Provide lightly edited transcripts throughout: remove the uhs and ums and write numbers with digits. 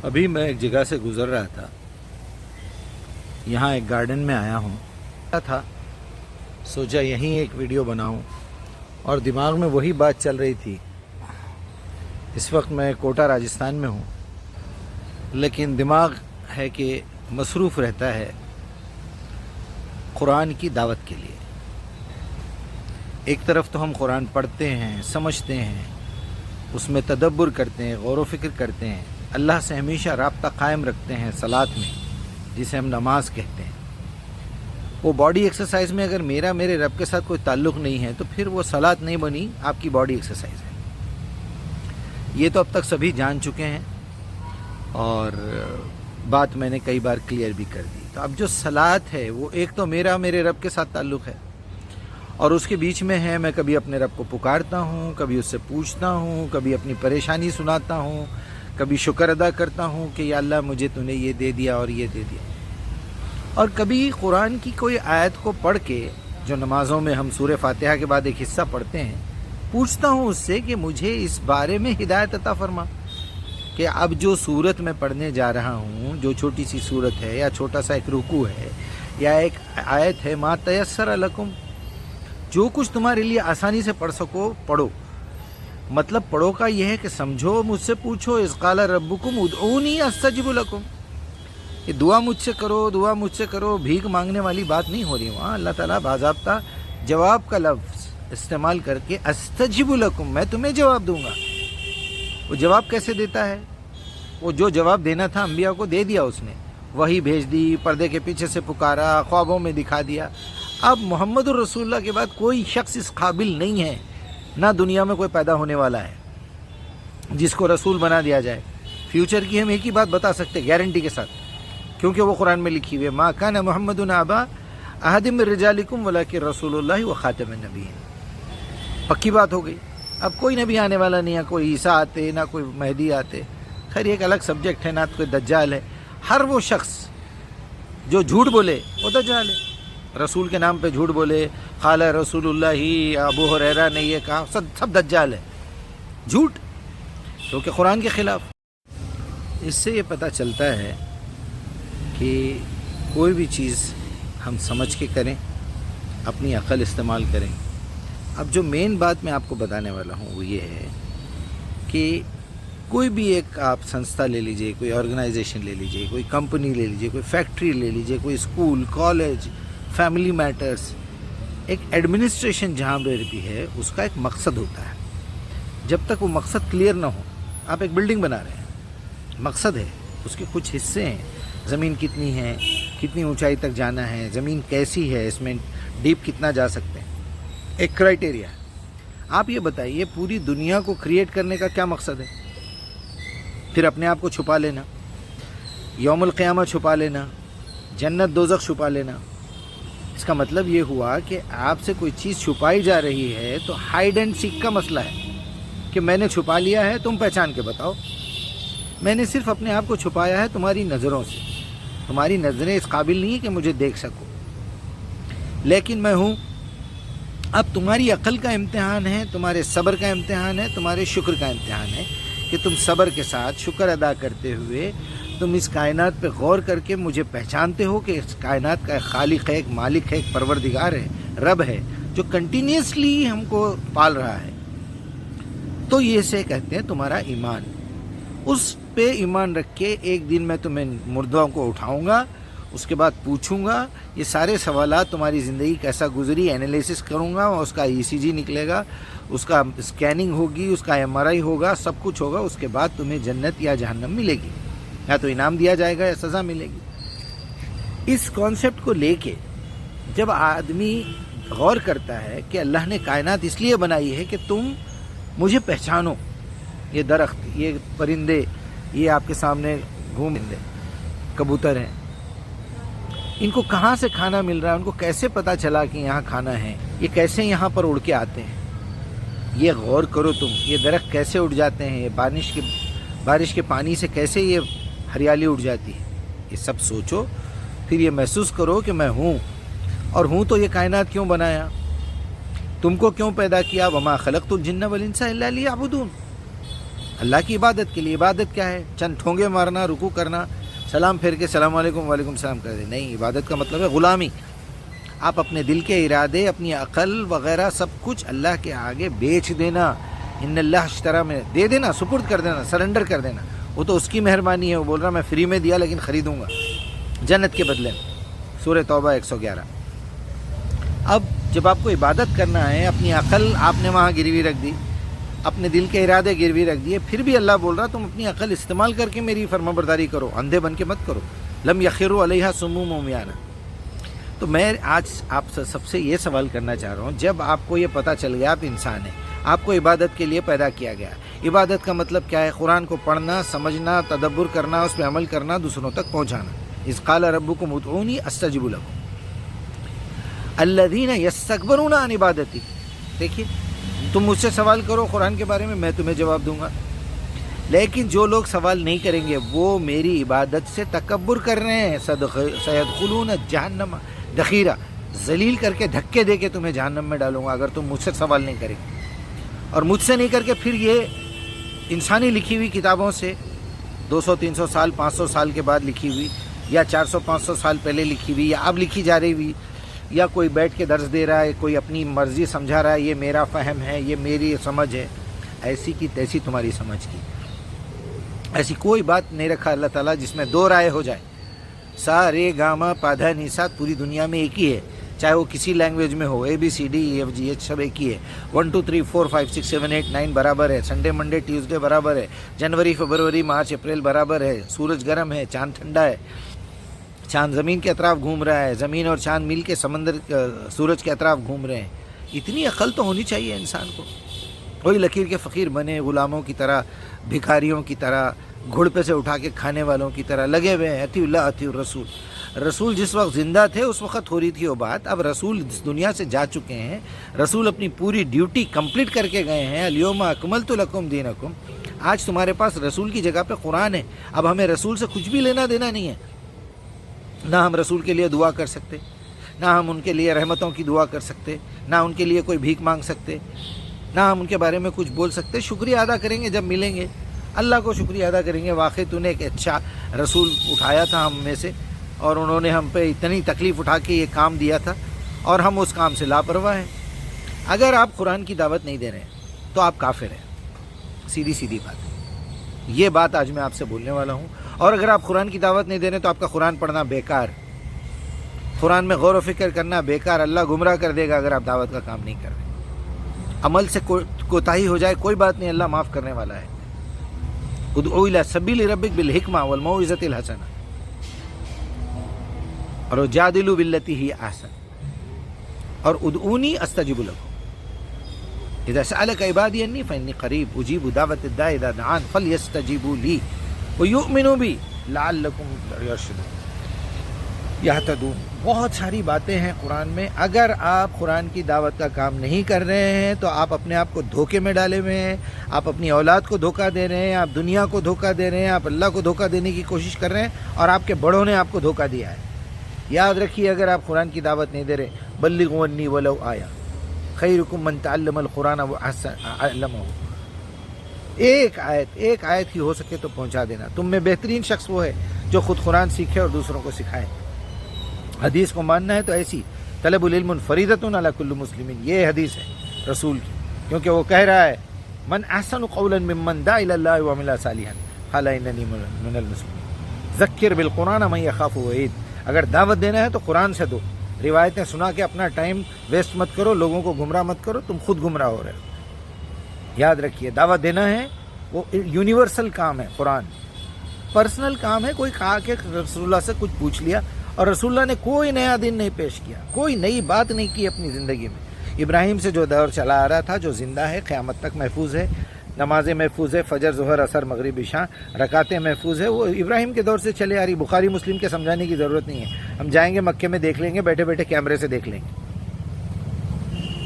ابھی میں ایک جگہ سے گزر رہا تھا، یہاں ایک گارڈن میں آیا ہوں تھا، سوچا یہیں ایک ویڈیو بناؤں، اور دماغ میں وہی بات چل رہی تھی۔ اس وقت میں کوٹا راجستھان میں ہوں، لیکن دماغ ہے کہ مصروف رہتا ہے قرآن کی دعوت کے لیے۔ ایک طرف تو ہم قرآن پڑھتے ہیں، سمجھتے ہیں، اس میں تدبر کرتے ہیں، غور و فکر کرتے ہیں، اللہ سے ہمیشہ رابطہ قائم رکھتے ہیں صلات میں، جسے ہم نماز کہتے ہیں۔ وہ باڈی ایکسرسائز میں اگر میرے رب کے ساتھ کوئی تعلق نہیں ہے تو پھر وہ صلات نہیں بنی، آپ کی باڈی ایکسرسائز ہے۔ یہ تو اب تک سبھی جان چکے ہیں، اور بات میں نے کئی بار کلیئر بھی کر دی۔ تو اب جو صلات ہے وہ ایک تو میرے رب کے ساتھ تعلق ہے، اور اس کے بیچ میں ہے میں کبھی اپنے رب کو پکارتا ہوں، کبھی اس سے پوچھتا ہوں، کبھی اپنی پریشانی سناتا ہوں، کبھی شکر ادا کرتا ہوں کہ یا اللہ مجھے تو نے یہ دے دیا اور یہ دے دیا، اور کبھی قرآن کی کوئی آیت کو پڑھ کے، جو نمازوں میں ہم سورہ فاتحہ کے بعد ایک حصہ پڑھتے ہیں، پوچھتا ہوں اس سے کہ مجھے اس بارے میں ہدایت عطا فرما کہ اب جو صورت میں پڑھنے جا رہا ہوں، جو چھوٹی سی صورت ہے یا چھوٹا سا ایک رکوع ہے یا ایک آیت ہے، ما تیسر لکم، جو کچھ تمہارے لیے آسانی سے پڑھ سکو پڑھو۔ مطلب پڑھو کا یہ ہے کہ سمجھو، مجھ سے پوچھو، اذ قال ربکم ادعونی استجب لکم، یہ دعا مجھ سے کرو، بھیک مانگنے والی بات نہیں ہو رہی وہاں۔ اللہ تعالیٰ باضابطہ جواب کا لفظ استعمال کر کے استجب لکم، میں تمہیں جواب دوں گا۔ وہ جواب کیسے دیتا ہے؟ وہ جو جواب دینا تھا انبیاء کو دے دیا اس نے، وہی بھیج دی، پردے کے پیچھے سے پکارا، خوابوں میں دکھا دیا۔ اب محمد الرسول اللہ کے بعد کوئی شخص اس قابل نہیں ہے، نہ دنیا میں کوئی پیدا ہونے والا ہے جس کو رسول بنا دیا جائے۔ فیوچر کی ہم ایک ہی بات بتا سکتے گارنٹی کے ساتھ، کیونکہ وہ قرآن میں لکھی ہوئی ہے، ما کان محمد ابا احد من رجالکم ولکن رسول اللہ وخاتم النبیین۔ پکی بات ہو گئی۔ اب کوئی نبی آنے والا نہیں ہے، کوئی عیسیٰ آتے، نہ کوئی مہدی آتے، خیر یہ ایک الگ سبجیکٹ ہے، نہ کوئی دجال ہے۔ ہر وہ شخص جو جھوٹ بولے وہ دجال ہے، رسول کے نام پہ جھوٹ بولے، قال رسول اللہ، ابو ہریرہ نے یہ کہا، سب دجال ہے، جھوٹ، کیونکہ قرآن کے خلاف۔ اس سے یہ پتہ چلتا ہے کہ کوئی بھی چیز ہم سمجھ کے کریں، اپنی عقل استعمال کریں۔ اب جو مین بات میں آپ کو بتانے والا ہوں وہ یہ ہے کہ کوئی بھی ایک آپ سنستھا لے لیجئے، کوئی آرگنائزیشن لے لیجئے، کوئی کمپنی لے لیجئے، کوئی فیکٹری لے لیجئے، کوئی اسکول، کالج، فیملی میٹرز، ایک ایڈمنسٹریشن جہاں پہ بھی ہے اس کا ایک مقصد ہوتا ہے۔ جب تک وہ مقصد کلیئر نہ ہو، آپ ایک بلڈنگ بنا رہے ہیں، مقصد ہے، اس کے کچھ حصے ہیں، زمین کتنی ہے، کتنی اونچائی تک جانا ہے، زمین کیسی ہے، اس میں ڈیپ کتنا جا سکتے ہیں، ایک کرائٹیریا۔ آپ یہ بتائیے پوری دنیا کو کریٹ کرنے کا کیا مقصد ہے؟ پھر اپنے آپ کو چھپا لینا، یوم القیامہ چھپا لینا، جنت دوزخ چھپا لینا۔ اس کا مطلب یہ ہوا کہ آپ سے کوئی چیز چھپائی جا رہی ہے تو ہائیڈ اینڈ سیک کا مسئلہ ہے کہ میں نے چھپا لیا ہے، تم پہچان کے بتاؤ۔ میں نے صرف اپنے آپ کو چھپایا ہے تمہاری نظروں سے، تمہاری نظریں اس قابل نہیں ہیں کہ مجھے دیکھ سکو، لیکن میں ہوں۔ اب تمہاری عقل کا امتحان ہے، تمہارے صبر کا امتحان ہے، تمہارے شکر کا امتحان ہے کہ تم صبر کے ساتھ شکر ادا کرتے ہوئے تم اس کائنات پہ غور کر کے مجھے پہچانتے ہو کہ اس کائنات کا ایک خالق ہے، ایک مالک ہے، ایک پروردگار ہے، رب ہے، جو کنٹینیوسلی ہم کو پال رہا ہے۔ تو یہ سے کہتے ہیں تمہارا ایمان۔ اس پہ ایمان رکھ کے ایک دن میں تمہیں مردوں کو اٹھاؤں گا، اس کے بعد پوچھوں گا یہ سارے سوالات، تمہاری زندگی کیسا گزری، انالیسس کروں گا، اس کا ECG نکلے گا، اس کا اسکیننگ ہوگی، اس کا MRI ہوگا، سب کچھ ہوگا۔ اس کے بعد تمہیں جنت یا جہنم ملے گی، یا تو انعام دیا جائے گا یا سزا ملے گی۔ اس کانسیپٹ کو لے کے جب آدمی غور کرتا ہے کہ اللہ نے کائنات اس لیے بنائی ہے کہ تم مجھے پہچانو، یہ درخت، یہ پرندے، یہ آپ کے سامنے گھومتے کبوتر ہیں، ان کو کہاں سے کھانا مل رہا ہے، ان کو کیسے پتہ چلا کہ یہاں کھانا ہے، یہ کیسے یہاں پر اڑ کے آتے ہیں، یہ غور کرو تم۔ یہ درخت کیسے اڑ جاتے ہیں، یہ بارش کے پانی سے کیسے یہ ہریالی اڑ جاتی ہے، یہ سب سوچو، پھر یہ محسوس کرو کہ میں ہوں، اور ہوں تو یہ کائنات کیوں بنایا، تم کو کیوں پیدا کیا، وما خلقت الجن والانس الا لیعبدون۔ اللہ کی عبادت کے لیے. عبادت کیا ہے؟ چند ٹھونگے مارنا، رکوع کرنا، سلام پھیر کے السلام علیکم وعلیکم السلام کر دیں؟ نہیں، عبادت کا مطلب ہے غلامی. آپ اپنے دل کے ارادے، اپنی عقل وغیرہ سب کچھ اللہ کے آگے بیچ دینا. ان اللہ اشترا میں دے دینا، سپرد کر دینا، سرنڈر کر دینا. وہ تو اس کی مہربانی ہے، وہ بول رہا میں فری میں دیا لیکن خریدوں گا جنت کے بدلے میں. سورہ توبہ 111. اب جب آپ کو عبادت کرنا ہے، اپنی عقل آپ نے وہاں گروی رکھ دی، اپنے دل کے ارادے گروی رکھ دیے، پھر بھی اللہ بول رہا تم اپنی عقل استعمال کر کے میری فرما برداری کرو، اندھے بن کے مت کرو. لم یخروا علیہا صم عمیان. تو میں آج آپ سے سب سے یہ سوال کرنا چاہ رہا ہوں، جب آپ کو یہ پتہ چل گیا آپ انسان ہیں، آپ کو عبادت کے لیے پیدا کیا گیا. عبادت کا مطلب کیا ہے؟ قرآن کو پڑھنا، سمجھنا، تدبر کرنا، اس پہ عمل کرنا، دوسروں تک پہنچانا. اذ قال ربکم ادعونی استجب لکم الذین یستکبرون عن عبادتی. دیکھیے، تم مجھ سے سوال کرو قرآن کے بارے میں تمہیں جواب دوں گا. لیکن جو لوگ سوال نہیں کریں گے وہ میری عبادت سے تکبر کر رہے ہیں. سیدخلون جہنم دخیرہ، ذلیل کر کے دھکے دے کے تمہیں جہنم میں ڈالوں گا اگر تم مجھ سے سوال نہیں کریں گے. اور مجھ سے نہیں کر کے پھر یہ انسانی لکھی ہوئی کتابوں سے 200-300 سال 500 سال کے بعد لکھی ہوئی، یا 400-500 سال پہلے لکھی ہوئی، یا اب لکھی جا رہی ہوئی، یا کوئی بیٹھ کے درس دے رہا ہے، کوئی اپنی مرضی سمجھا رہا ہے، یہ میرا فہم ہے، یہ میری سمجھ ہے. ایسی کی تیسی تمہاری سمجھ کی. ایسی کوئی بات نہیں رکھا اللہ تعالیٰ جس میں دو رائے ہو جائے. سا رے گا ما پا دھا نی سا پوری دنیا میں ایک ہی ہے، چاہے وہ کسی لینگویج میں ہو. ABCDEFG سب ایک ہی ہے. 1 2 3 4 5 6 7 8 9 برابر ہے. سنڈے منڈے ٹیوزڈے برابر ہے. جنوری فروری مارچ اپریل برابر ہے. سورج گرم ہے، چاند ٹھنڈا ہے. چاند زمین کے اطراف گھوم رہا ہے، زمین اور چاند مل کے سمندر سورج کے اطراف گھوم رہے ہیں. اتنی عقل تو ہونی چاہیے انسان کو. کوئی لکیر کے فقیر بنے، غلاموں کی طرح، بھکاریوں کی طرح، گھڑ پہ سے اٹھا کے کھانے والوں کی طرح لگے ہوئے ہیں. اطیع اللہ اطیع الرسول. رسول جس وقت زندہ تھے اس وقت ہو رہی تھی وہ بات. اب رسول اس دنیا سے جا چکے ہیں، رسول اپنی پوری ڈیوٹی کمپلیٹ کر کے گئے ہیں. الیوم اکملت لکم دینکم. آج تمہارے پاس رسول کی جگہ پہ قرآن ہے. اب ہمیں رسول سے کچھ بھی لینا دینا نہیں ہے. نہ ہم رسول کے لیے دعا کر سکتے، نہ ہم ان کے لیے رحمتوں کی دعا کر سکتے، نہ ان کے لیے کوئی بھیک مانگ سکتے، نہ ہم ان کے بارے میں کچھ بول سکتے. شکریہ ادا کریں گے جب ملیں گے، اللہ کو شکریہ ادا کریں گے. واقعی تو نے ایک اچھا رسول اٹھایا تھا ہم میں سے، اور انہوں نے ہم پہ اتنی تکلیف اٹھا کے یہ کام دیا تھا، اور ہم اس کام سے لاپرواہ ہیں. اگر آپ قرآن کی دعوت نہیں دے رہے ہیں تو آپ کافر ہیں. سیدھی سیدھی بات ہے. یہ بات آج میں آپ سے بولنے والا ہوں. اور اگر آپ قرآن کی دعوت نہیں دے رہے تو آپ کا قرآن پڑھنا بیکار، قرآن میں غور و فکر کرنا بیکار. اللہ گمراہ کر دے گا اگر آپ دعوت کا کام نہیں کر رہے. عمل سے کوتاہی ہو جائے کوئی بات نہیں، اللہ معاف کرنے والا ہے. ادعو الی سبیل ربک بالحکمہ والموعظۃ الحسنہ اور جادلوا باللتی ہی احسن اور ادعونی استجب لکم اذا سألک عبادی انی فانی قریب اجیب دعوت الداع اذا دعان فلیستجیبوا لی ویؤمنوا بی لعلکم یہتدون. بہت ساری باتیں ہیں قرآن میں. اگر آپ قرآن کی دعوت کا کام نہیں کر رہے ہیں تو آپ اپنے آپ کو دھوکے میں ڈالے ہوئے ہیں. آپ اپنی اولاد کو دھوکہ دے رہے ہیں، آپ دنیا کو دھوکہ دے رہے ہیں، آپ اللہ کو دھوکہ دینے کی کوشش کر رہے ہیں، اور آپ کے بڑوں نے آپ کو دھوکہ دیا ہے. یاد رکھیے، اگر آپ قرآن کی دعوت نہیں دے رہے، بلغوا انی ولو آیا خیرکم من تعلم القرآن وعلمہ. ایک آیت ہی ہو سکے تو پہنچا دینا. تم میں بہترین شخص وہ ہے جو خود قرآن سیکھے اور دوسروں کو سکھائے. حدیث کو ماننا ہے تو ایسی طلب العلم فریضۃ علی کل مسلم. یہ حدیث ہے رسول کی، کیونکہ وہ کہہ رہا ہے من احسن قولا ممن دعا الی اللہ وعمل صالحا قال اننی من المسلمین ذکر بالقرآن من یخاف وعید. اگر دعوت دینا ہے تو قرآن سے دو. روایتیں سنا کے اپنا ٹائم ویسٹ مت کرو، لوگوں کو گمراہ مت کرو، تم خود گمراہ ہو رہے ہو. یاد رکھیے، دعوت دینا ہے وہ یونیورسل کام ہے. قرآن پرسنل کام ہے. کوئی کہا کہ رسول اللہ سے کچھ پوچھ لیا، اور رسول اللہ نے کوئی نیا دن نہیں پیش کیا، کوئی نئی بات نہیں کی اپنی زندگی میں. ابراہیم سے جو دور چلا آ رہا تھا، جو زندہ ہے، قیامت تک محفوظ ہے. نمازیں محفوظ ہے، فجر ظہر عصر مغرب عشاء رکعتیں محفوظ ہے. وہ ابراہیم کے دور سے چلے آ رہی. بخاری مسلم کے سمجھانے کی ضرورت نہیں ہے. ہم جائیں گے مکے میں دیکھ لیں گے، بیٹھے بیٹھے کیمرے سے دیکھ لیں گے.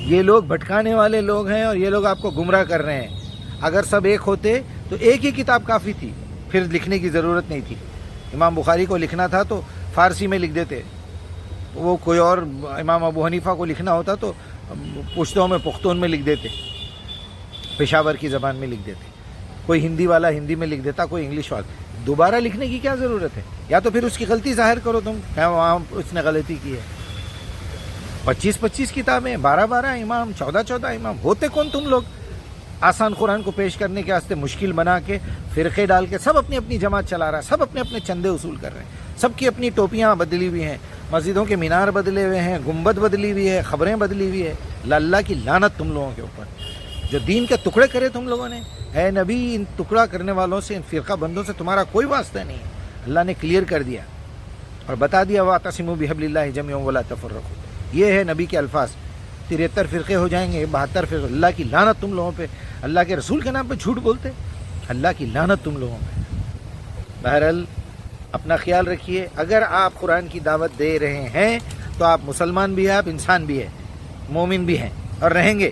یہ لوگ بھٹکانے والے لوگ ہیں، اور یہ لوگ آپ کو گمراہ کر رہے ہیں. اگر سب ایک ہوتے تو ایک ہی کتاب کافی تھی، پھر لکھنے کی ضرورت نہیں تھی. امام بخاری کو لکھنا تھا تو فارسی میں لکھ دیتے. وہ کوئی اور امام ابو حنیفہ کو لکھنا ہوتا تو پشتوں میں پختون میں لکھ دیتے، پشاور کی زبان میں لکھ دیتے. کوئی ہندی والا ہندی میں لکھ دیتا, کوئی انگلش والا. دوبارہ لکھنے کی کیا ضرورت ہے؟ یا تو پھر اس کی غلطی ظاہر کرو تم کہ وہاں اس نے غلطی کی ہے. 25 کتابیں, 12 امام, 14 امام, ہوتے کون تم لوگ؟ آسان قرآن کو پیش کرنے کے واسطے مشکل بنا کے فرقے ڈال کے سب اپنی اپنی جماعت چلا رہا ہے, سب اپنے اپنے چندے وصول کر رہے ہیں, سب کی اپنی ٹوپیاں بدلی ہوئی ہیں, مسجدوں کے مینار بدلے ہوئے ہیں, گنبد بدلی ہوئی ہے, خبریں بدلی ہوئی ہے. اللہ کی لعنت تم لوگوں کے اوپر, جو دین کے ٹکڑے کرے تم لوگوں نے. اے نبی, ان ٹکڑا کرنے والوں سے, ان فرقہ بندوں سے تمہارا کوئی واسطہ نہیں ہے. اللہ نے کلیئر کر دیا اور بتا دیا واعتصموا بحبل اللہ جميعا ولا تفرقوا. یہ ہے نبی کے الفاظ. 73 فرقے ہو جائیں گے, 72 فرقے. اللہ کی لعنت تم لوگوں پہ, اللہ کے رسول کے نام پہ جھوٹ بولتے, اللہ کی لعنت تم لوگوں پہ. بہرحال اپنا خیال رکھیے. اگر آپ قرآن کی دعوت دے رہے ہیں تو آپ مسلمان بھی ہیں, آپ انسان بھی ہیں, مومن بھی ہیں اور رہیں گے.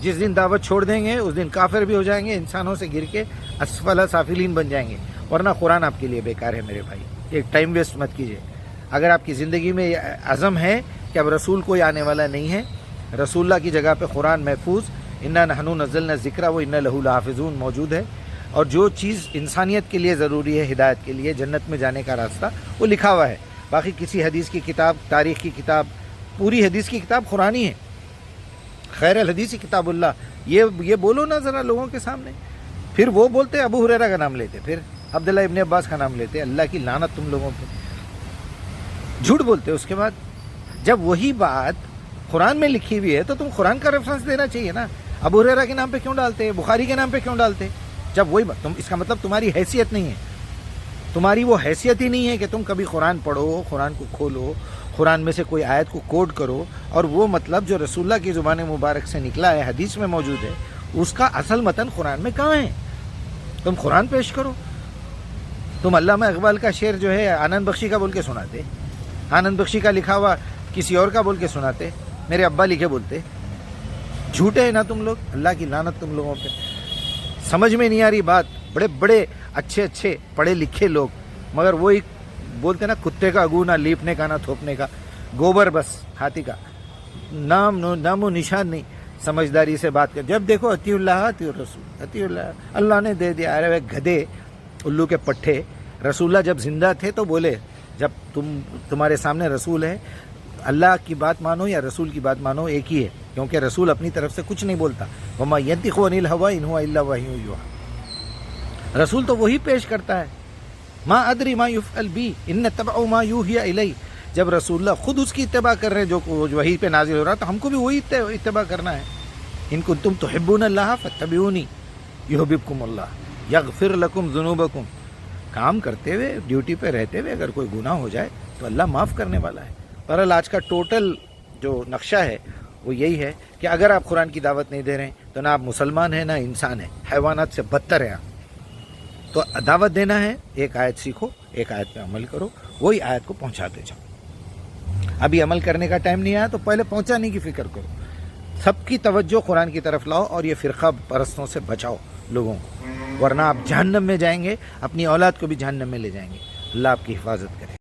جس دن دعوت چھوڑ دیں گے اس دن کافر بھی ہو جائیں گے, انسانوں سے گر کے اسفل سافلین بن جائیں گے. ورنہ قرآن آپ کے لیے بیکار ہے میرے بھائی. ایک ٹائم ویسٹ مت کیجیے. اگر آپ کی زندگی میں یہ عزم ہے کہ اب رسول کوئی آنے والا نہیں ہے, رسول اللہ کی جگہ پہ قرآن محفوظ, انا نحن نزلنا الذکر و انا لہ لحافظون موجود ہے, اور جو چیز انسانیت کے لیے ضروری ہے, ہدایت کے لیے, جنت میں جانے کا راستہ, وہ لکھا ہوا ہے. باقی کسی حدیث کی کتاب, تاریخ کی کتاب, پوری حدیث کی کتاب قرآن ہی ہے. خیر الحدیث کتاب اللہ, یہ بولو نا ذرا لوگوں کے سامنے. پھر وہ بولتے ابو ہریرہ کا نام لیتے, پھر عبداللہ ابن عباس کا نام لیتے. اللہ کی لعنت تم لوگوں پہ, جھوٹ بولتے. اس کے بعد جب وہی بات قرآن میں لکھی ہوئی ہے تو تم قرآن کا ریفرنس دینا چاہیے نا. ابو ہریرہ کے نام پہ کیوں ڈالتے, بخاری کے نام پہ کیوں ڈالتے؟ جب وہی بات, اس کا مطلب تمہاری حیثیت نہیں ہے, تمہاری وہ حیثیت ہی نہیں ہے کہ تم کبھی قرآن پڑھو, قرآن کو کھولو, قرآن میں سے کوئی آیت کو کوڈ کرو, اور وہ مطلب جو رسول اللہ کی زبان مبارک سے نکلا ہے, حدیث میں موجود ہے, اس کا اصل متن قرآن میں کہاں ہے؟ تم قرآن پیش کرو. تم علامہ اقبال کا شعر جو ہے آنند بخشی کا بول کے سناتے, آنند بخشی کا لکھا ہوا کسی اور کا بول کے سناتے, میرے ابا لکھے بولتے. جھوٹے ہیں نا تم لوگ. اللہ کی لعنت تم لوگوں پہ. سمجھ میں نہیں آ رہی بات. بڑے بڑے اچھے پڑھے لکھے لوگ, مگر وہی بولتے نا, کتے کا اگو نہ لیپنے کا نہ تھوپنے کا, گوبر بس ہاتھی کا, نام و نشان نہیں. سمجھداری سے بات کر, جب دیکھو اطیع اللہ اطیع الرسول, اطیع اللہ, اللہ نے دے دیا. ارے گدھے, الو کے پٹھے. رسول اللہ جب زندہ تھے تو بولے, جب تمہارے سامنے رسول ہے, اللہ کی بات مانو یا رسول کی بات مانو, ایک ہی ہے, کیونکہ رسول اپنی طرف سے کچھ نہیں بولتا. وما ینطق عن الہوی ان هو الا وحی یوحی. رسول تو وہی پیش کرتا ہے. ما ادری ما یفعل بی ان اتبع ما یوحی الی. جب رسول اللہ خود اس کی اتباع کر رہے ہیں, جو وحی پہ نازل ہو رہا, تو ہم کو بھی وہی اتباع کرنا ہے. ان کنتم تحبون اللہ فاتبعونی یحببکم اللہ یغفر لکم ذنوبکم. کام کرتے ہوئے, ڈیوٹی پہ رہتے ہوئے اگر کوئی گناہ ہو جائے تو اللہ معاف کرنے والا ہے. بہرحال آج کا ٹوٹل جو نقشہ ہے وہ یہی ہے کہ اگر آپ قرآن کی دعوت نہیں دے رہے ہیں تو نہ آپ مسلمان ہیں نہ انسان ہیں, حیوانات سے بدتر ہیں آپ. تو دعوت دینا ہے, ایک آیت سیکھو, ایک آیت پہ عمل کرو, وہی آیت کو پہنچاتے جاؤ. ابھی عمل کرنے کا ٹائم نہیں آیا تو پہلے پہنچانے کی فکر کرو. سب کی توجہ قرآن کی طرف لاؤ اور یہ فرقہ پرستوں سے بچاؤ لوگوں کو, ورنہ آپ جہنم میں جائیں گے, اپنی اولاد کو بھی جہنم میں لے جائیں گے. اللہ آپ کی حفاظت کرے.